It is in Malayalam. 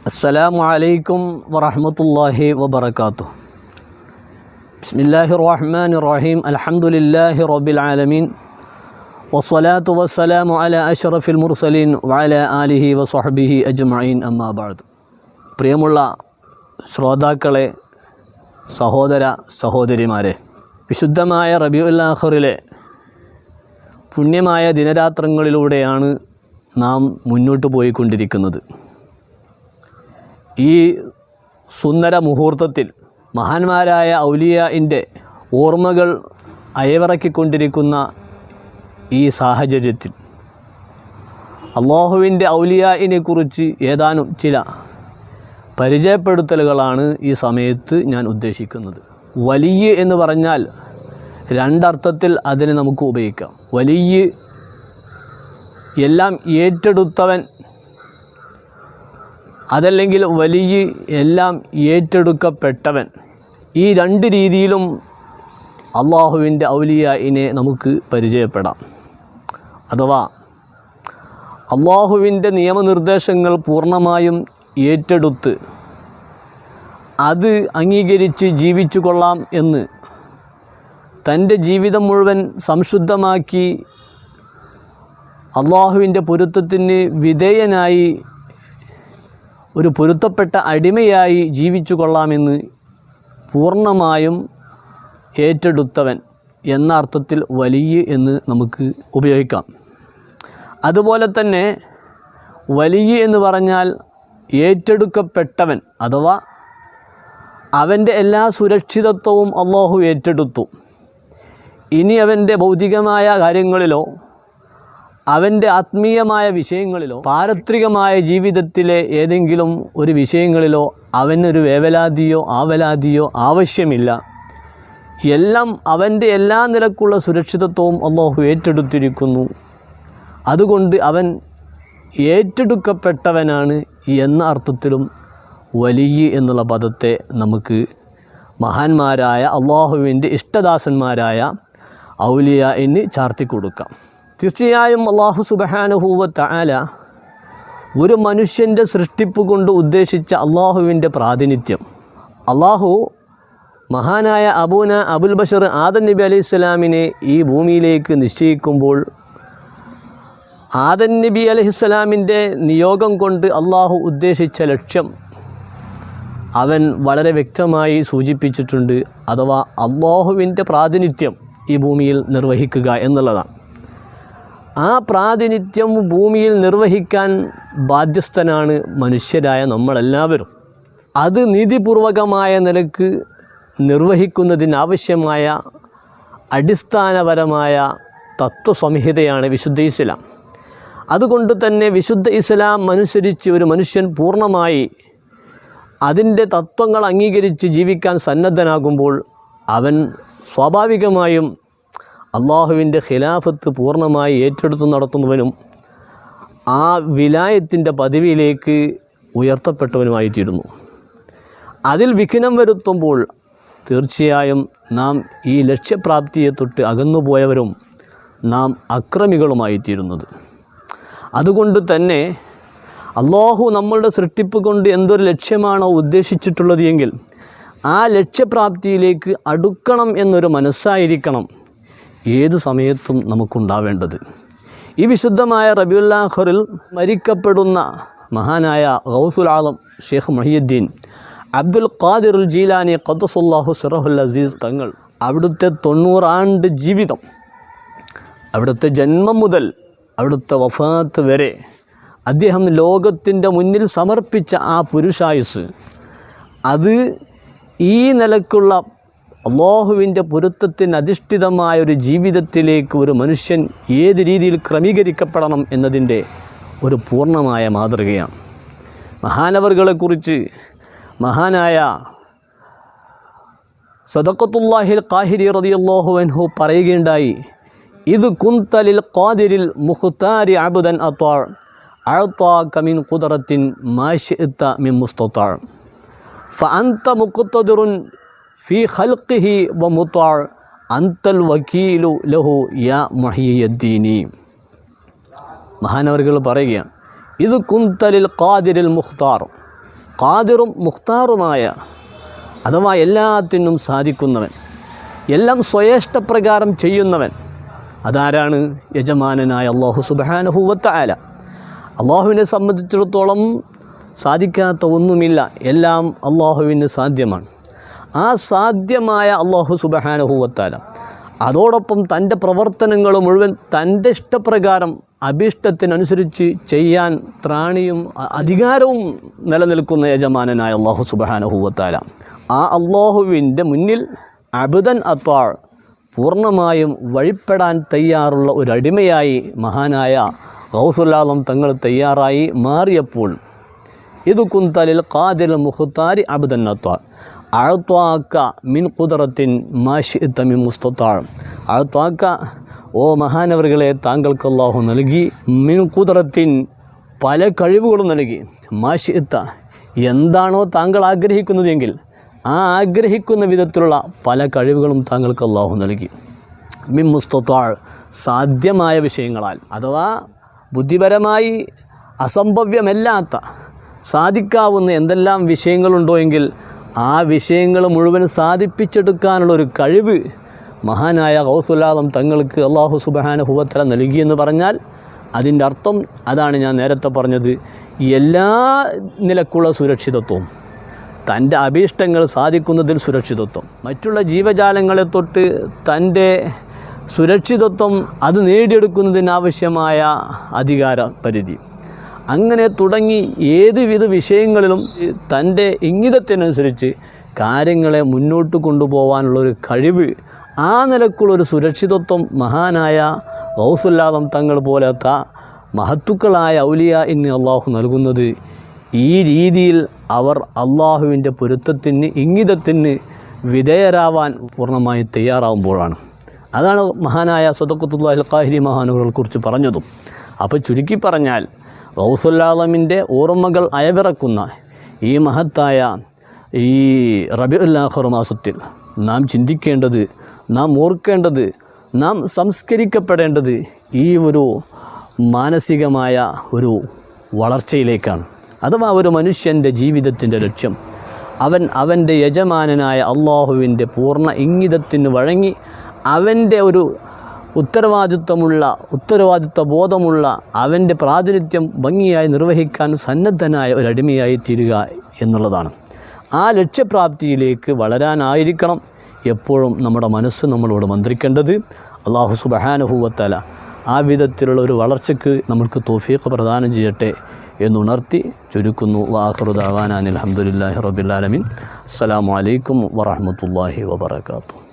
അസ്സലാമു അലൈക്കും വറഹ്മത്തുള്ളാഹി വബറകാതുഹു. ബിസ്മില്ലാഹിർ റഹ്മാനിർ റഹീം. അൽഹംദുലില്ലാഹി റബ്ബിൽ ആലമീൻ. വസ്സലാത്തു വസ്സലാമു അലാ അഷ്റഫിൽ മുർസലീൻ വഅലാ ആലിഹി വസ്വഹ്ബിഹി അജ്മഈൻ. അമ്മാ ബഅദ്. പ്രിയമുള്ള ശ്രോതാക്കളെ, സഹോദര സഹോദരിമാരെ, വിശുദ്ധമായ റബീഉൽ ആഖിറിലെ പുണ്യമായ ദിനരാത്രങ്ങളിലൂടെയാണ് നാം മുന്നോട്ട് പോയിക്കൊണ്ടിരിക്കുന്നത്. ഈ സുന്ദര മുഹൂർത്തത്തിൽ മഹാന്മാരായ ഔലിയാഇൻ്റെ ഓർമ്മകൾ അയവിറക്കിക്കൊണ്ടിരിക്കുന്ന ഈ സാഹചര്യത്തിൽ അല്ലാഹുവിൻ്റെ ഔലിയാഇനെ കുറിച്ച് ഏതാനും ചില പരിചയപ്പെടുത്തലുകളാണ് ഈ സമയത്ത് ഞാൻ ഉദ്ദേശിക്കുന്നത്. വലിയ എന്ന് പറഞ്ഞാൽ രണ്ടർത്ഥത്തിൽ അതിനെ നമുക്ക് ഉപയോഗിക്കാം. വലിയ എല്ലാം ഏറ്റെടുത്തവൻ, അതല്ലെങ്കിൽ വലിയ എല്ലാം ഏറ്റെടുക്കപ്പെട്ടവൻ. ഈ രണ്ട് രീതിയിലും അള്ളാഹുവിൻ്റെ ഔലിയാഇനെ നമുക്ക് പരിചയപ്പെടാം. അഥവാ അള്ളാഹുവിൻ്റെ നിയമനിർദ്ദേശങ്ങൾ പൂർണ്ണമായും ഏറ്റെടുത്ത് അത് അംഗീകരിച്ച് ജീവിച്ചു കൊള്ളാം എന്ന് തൻ്റെ ജീവിതം മുഴുവൻ സംശുദ്ധമാക്കി അള്ളാഹുവിൻ്റെ പൊരുത്തത്തിന് വിധേയനായി ഒരു പൊരുത്തപ്പെട്ട അടിമയായി ജീവിച്ചു കൊള്ളാമെന്ന് പൂർണ്ണമായും ഏറ്റെടുത്തവൻ എന്ന അർത്ഥത്തിൽ വലിയ എന്ന് നമുക്ക് ഉപയോഗിക്കാം. അതുപോലെ തന്നെ വലിയ എന്ന് പറഞ്ഞാൽ ഏറ്റെടുക്കപ്പെട്ടവൻ, അഥവാ അവൻ്റെ എല്ലാ സുരക്ഷിതത്വവും അല്ലാഹു ഏറ്റെടുത്തു. ഇനി അവൻ്റെ ഭൗതികമായ കാര്യങ്ങളിലോ അവൻ്റെ ആത്മീയമായ വിഷയങ്ങളിലോ പാരത്രികമായ ജീവിതത്തിലെ ഏതെങ്കിലും ഒരു വിഷയങ്ങളിലോ അവനൊരു വേവലാതിയോ ആവലാതിയോ ആവശ്യമില്ല. എല്ലാം അവൻ്റെ എല്ലാ നിലക്കുള്ള സുരക്ഷിതത്വവും അല്ലാഹു ഏറ്റെടുത്തിരിക്കുന്നു. അതുകൊണ്ട് അവൻ ഏറ്റെടുക്കപ്പെട്ടവനാണ് എന്ന അർത്ഥത്തിലും വലിയ എന്നുള്ള പദത്തെ നമുക്ക് മഹാന്മാരായ അല്ലാഹുവിൻ്റെ ഇഷ്ടദാസന്മാരായ ഔലിയാഇന് ചാർത്തിക്കൊടുക്കാം. തീർച്ചയായും അല്ലാഹു സുബ്ഹാനഹു വ തആല ഒരു മനുഷ്യൻ്റെ സൃഷ്ടിപ്പ് കൊണ്ട് ഉദ്ദേശിച്ച അള്ളാഹുവിൻ്റെ പ്രാതിനിധ്യം അള്ളാഹു മഹാനായ അബുൽ ബഷർ ആദം നബി അലൈഹിസ്സലാമിനെ ഈ ഭൂമിയിലേക്ക് നിശ്ചയിക്കുമ്പോൾ ആദം നബി അലൈഹിസ്സലാമിൻ്റെ നിയോഗം കൊണ്ട് അള്ളാഹു ഉദ്ദേശിച്ച ലക്ഷ്യം അവൻ വളരെ വ്യക്തമായി സൂചിപ്പിച്ചിട്ടുണ്ട്. അഥവാ അള്ളാഹുവിൻ്റെ പ്രാതിനിധ്യം ഈ ഭൂമിയിൽ നിർവഹിക്കുക എന്നുള്ളതാണ്. ആ പ്രാതിനിധ്യം ഭൂമിയിൽ നിർവഹിക്കാൻ ബാധ്യസ്ഥനാണ് മനുഷ്യരായ നമ്മളെല്ലാവരും. അത് നീതിപൂർവകമായ നിലക്ക് നിർവഹിക്കുന്നതിനാവശ്യമായ അടിസ്ഥാനപരമായ തത്വസംഹിതയാണ് വിശുദ്ധ ഇസ്ലാം. അതുകൊണ്ട് തന്നെ വിശുദ്ധ ഇസ്ലാം അനുസരിച്ച് ഒരു മനുഷ്യൻ പൂർണ്ണമായി അതിൻ്റെ തത്വങ്ങൾ അംഗീകരിച്ച് ജീവിക്കാൻ സന്നദ്ധനാകുമ്പോൾ അവൻ സ്വാഭാവികമായും അള്ളാഹുവിൻ്റെ ഖിലാഫത്ത് പൂർണ്ണമായി ഏറ്റെടുത്ത് നടത്തുന്നവനും ആ വിലായത്തിൻ്റെ പദവിയിലേക്ക് ഉയർത്തപ്പെട്ടവനുമായിത്തീരുന്നു. അതിൽ വിഘ്നം വരുത്തുമ്പോൾ തീർച്ചയായും നാം ഈ ലക്ഷ്യപ്രാപ്തിയെ തൊട്ട് അകന്നുപോയവരും നാം അക്രമികളുമായിത്തീരുന്നത്. അതുകൊണ്ട് തന്നെ അള്ളാഹു നമ്മളുടെ സൃഷ്ടിപ്പ് കൊണ്ട് എന്തൊരു ലക്ഷ്യമാണോ ഉദ്ദേശിച്ചിട്ടുള്ളത് എങ്കിൽ ആ ലക്ഷ്യപ്രാപ്തിയിലേക്ക് അടുക്കണം എന്നൊരു മനസ്സായിരിക്കണം ഏത് സമയത്തും നമുക്കുണ്ടാവേണ്ടത്. ഈ വിശുദ്ധമായ റബീഉൽ ആഖിറിൽ മരിക്കപ്പെടുന്ന മഹാനായ ഗൗസുൽ ആലം ഷെയ്ഖ് മുഹിയുദ്ദീൻ അബ്ദുൽ ഖാദിർ ജീലാനി ഖദ്ദസുല്ലാഹു സിറഹുൽ അസീസ് തങ്ങൾ അവിടുത്തെ 90 ആണ്ട് ജീവിതം, അവിടുത്തെ ജന്മം മുതൽ അവിടുത്തെ വഫാത്ത് വരെ അദ്ദേഹം ലോകത്തിൻ്റെ മുന്നിൽ സമർപ്പിച്ച ആ പുരുഷായുസ്, അത് ഈ നിലക്കുള്ള അല്ലാഹുവിൻ്റെ പൊരുത്തത്തിന് അധിഷ്ഠിതമായൊരു ജീവിതത്തിലേക്ക് ഒരു മനുഷ്യൻ ഏത് രീതിയിൽ ക്രമീകരിക്കപ്പെടണം എന്നതിൻ്റെ ഒരു പൂർണ്ണമായ മാതൃകയാണ്. മഹാനവറുകളെക്കുറിച്ച് മഹാനായ സദഖത്തുല്ലാഹിൽ ഖാഹിരി റളിയല്ലാഹു അൻഹു പറയുകയുണ്ടായി, ഇത് കുന്തലിൽ ഖാദിരിൽ മുഖ്താരി അബ്ദൻ അഅ്താക മിൻ ഖുദ്റത്തിൻ മാ ശിഅത മിൻ മുസ്തതാ ഫഅൻത മുഖ്തദിറുൻ ഫി ഖൽഖിഹി വമുതാ അന്തൽ വക്കീലു ലഹു യാ മുഹിയുദ്ദീനി. മഹാനവറുകൾ പറയുകയാണ്, ഇത് കുന്തലിൽ ഖാദിരിൽ മുഖ്താർ, ഖാദിറും മുഖ്താറുമായ, അഥവാ എല്ലാത്തിനും സാധിക്കുന്നവൻ, എല്ലാം സ്വയേഷ്ടപ്രകാരം ചെയ്യുന്നവൻ. അതാരാണ്? യജമാനനായ അല്ലാഹു സുബ്ഹാനഹു വ തആല. അള്ളാഹുവിനെ സംബന്ധിച്ചിടത്തോളം സാധിക്കാത്ത ഒന്നുമില്ല, എല്ലാം അള്ളാഹുവിന് സാധ്യമാണ്. ആ സാധ്യമായ അല്ലാഹു സുബ്ഹാനഹു വ തആല അതോടൊപ്പം തൻ്റെ പ്രവർത്തനങ്ങൾ മുഴുവൻ തൻ്റെ ഇഷ്ടപ്രകാരം അഭീഷ്ടത്തിനനുസരിച്ച് ചെയ്യാൻ ത്രാണിയും അധികാരവും നിലനിൽക്കുന്ന യജമാനനായ അല്ലാഹു സുബ്ഹാനഹു വ തആല. ആ അള്ളാഹുവിൻ്റെ മുന്നിൽ അബ്ദൻ അത്വാ, പൂർണ്ണമായും വഴിപ്പെടാൻ തയ്യാറുള്ള ഒരു അടിമയായി മഹാനായ ഗൗസുൽ ആലം തങ്ങൾ തയ്യാറായി മാറിയപ്പോൾ, ഇത് കുന്തലിൽ ഖാദിൽ മുഖ്താരി അബ്ദൻ അത്വാ അഅ്ത്വാക മിൻ ഖുദ്റത്തിൻ മാ ശിഅത മിൻ മുസ്തതാ. അഅ്ത്വാക, ഓ മഹാനവറുകളെ, താങ്കൾക്ക് അല്ലാഹു നൽകി, മിൻ ഖുദ്റത്തിൻ, പല കഴിവുകളും നൽകി, മാ ശിഅത, എന്താണോ താങ്കൾ ആഗ്രഹിക്കുന്നതെങ്കിൽ ആ ആഗ്രഹിക്കുന്ന വിധത്തിലുള്ള പല കഴിവുകളും താങ്കൾക്ക് അല്ലാഹു നൽകി. മിൻ മുസ്തതാ, സാധ്യമായ വിഷയങ്ങളാൽ, അഥവാ ബുദ്ധിപരമായി അസംഭവ്യമല്ലാത്ത സാധിക്കാവുന്ന എന്തെല്ലാം വിഷയങ്ങളുണ്ടോ എങ്കിൽ ആ വിഷയങ്ങൾ മുഴുവൻ സാധിപ്പിച്ചെടുക്കാനുള്ളൊരു കഴിവ് മഹാനായ ഗൗസുൽ ആലം തങ്ങൾക്ക് അല്ലാഹു സുബ്ഹാനഹു വ തആല നൽകിയെന്ന് പറഞ്ഞാൽ അതിൻ്റെ അർത്ഥം അതാണ് ഞാൻ നേരത്തെ പറഞ്ഞത്. എല്ലാ നിലക്കുള്ള സുരക്ഷിതത്വവും, തൻ്റെ അഭീഷ്ടങ്ങൾ സാധിക്കുന്നതിൽ സുരക്ഷിതത്വം, മറ്റുള്ള ജീവജാലങ്ങളെ തൊട്ട് തൻ്റെ സുരക്ഷിതത്വം അത് നേടിയെടുക്കുന്നതിനാവശ്യമായ അധികാര പരിധി, അങ്ങനെ തുടങ്ങി ഏതുവിധ വിഷയങ്ങളിലും തൻ്റെ ഇംഗിതത്തിനനുസരിച്ച് കാര്യങ്ങളെ മുന്നോട്ട് കൊണ്ടുപോകാനുള്ളൊരു കഴിവ്, ആ നിലക്കുള്ളൊരു സുരക്ഷിതത്വം മഹാനായ ഗൗസുൽ ആലം തങ്ങൾ പോലത്തെ മഹത്തുക്കളായ ഔലിയാ ഇന്ന് അള്ളാഹു നൽകുന്നത് ഈ രീതിയിൽ അവർ അള്ളാഹുവിൻ്റെ പൊരുത്തത്തിന് ഇംഗിതത്തിന് വിധേയരാവാൻ പൂർണ്ണമായി തയ്യാറാവുമ്പോഴാണ്. അതാണ് മഹാനായ സദഖത്തുല്ലാഹിൽ ഖാഹിരി മഹാനുകളെക്കുറിച്ച് പറഞ്ഞതും. അപ്പോൾ ചുരുക്കി പറഞ്ഞാൽ ഗൗസുൽ ആലമിൻ്റെ ഓർമ്മകൾ അയവിറക്കുന്ന ഈ മഹത്തായ ഈ റബീഉൽ ആഖിർ മാസത്തിൽ നാം ചിന്തിക്കേണ്ടത്, നാം ഓർക്കേണ്ടത്, നാം സംസ്കരിക്കപ്പെടേണ്ടത് ഈ ഒരു മാനസികമായ ഒരു വളർച്ചയിലേക്കാണ്. അഥവാ ഒരു മനുഷ്യൻ്റെ ജീവിതത്തിൻ്റെ ലക്ഷ്യം അവൻ്റെ യജമാനനായ അള്ളാഹുവിൻ്റെ പൂർണ്ണ ഇംഗിതത്തിന് വഴങ്ങി അവൻ്റെ ഒരു ഉത്തരവാദിത്വ ബോധമുള്ള അവൻ്റെ പ്രാതിനിധ്യം ഭംഗിയായി നിർവഹിക്കാൻ സന്നദ്ധനായ ഒരു അടിമയായി തീരുക എന്നുള്ളതാണ്. ആ ലക്ഷ്യപ്രാപ്തിയിലേക്ക് വളരാനായിരിക്കണം എപ്പോഴും നമ്മുടെ മനസ്സ് നമ്മളോട് മന്ത്രിക്കേണ്ടത്. അല്ലാഹു സുബ്ഹാനഹു വ തആല ആ വിധത്തിലുള്ള ഒരു വളർച്ചയ്ക്ക് നമ്മൾക്ക് തൗഫീഖ് പ്രദാനം ചെയ്യട്ടെ എന്നുണർത്തി ചുരുക്കുന്നു. വആഖിറു ദഅവാനാ അൽഹംദുലില്ലാഹി റബ്ബിൽ ആലമീൻ. അസ്സലാമു അലൈക്കും വറഹ്മത്തുള്ളാഹി വബറകാതുഹു.